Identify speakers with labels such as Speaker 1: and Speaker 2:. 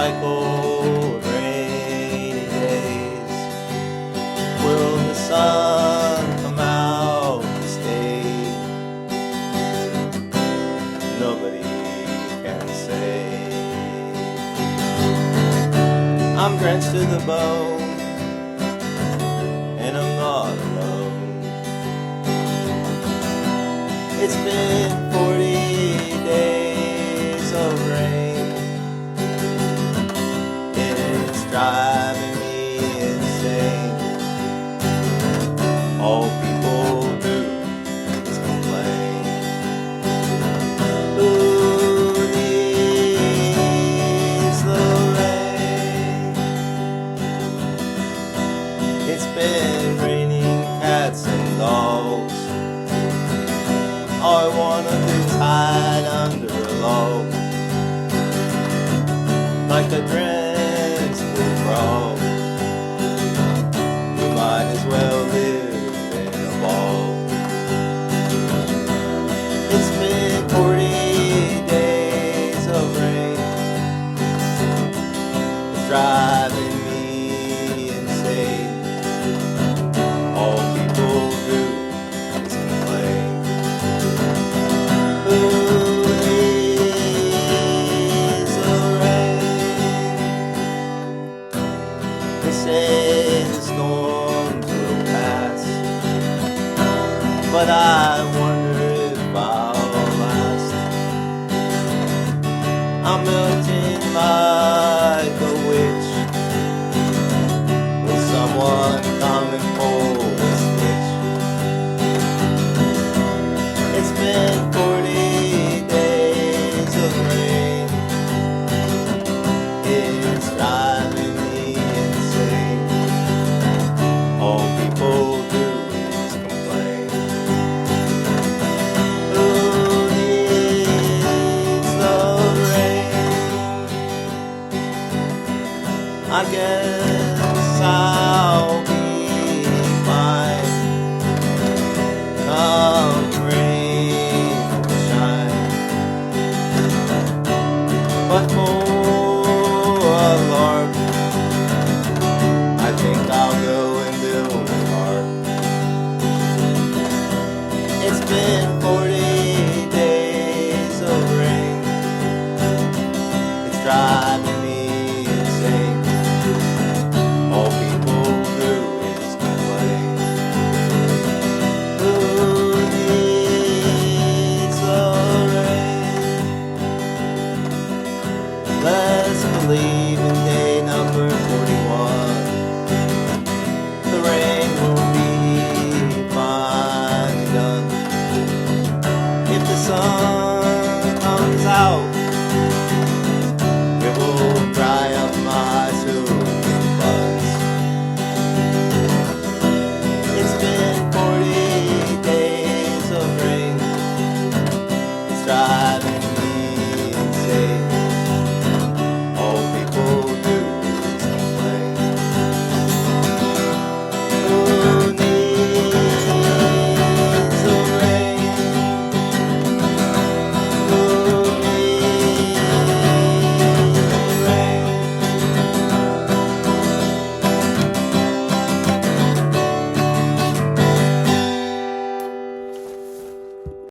Speaker 1: cycle of rainy days. Will the sun come out to stay? Nobody can say. I'm drenched to the bone, and I'm not alone. It's been 40 days of rain. It's driving me insane. All people do is complain. Who needs the rain? It's been raining cats and dogs. I wanna be tied under a log, like a drenched frog. We might as well live in a bog. It's been 40 days of rain. It's driving me insane. All people do is complain. Who needs the rain? They say the storms will pass, but I wonder if I'll last. I'm melting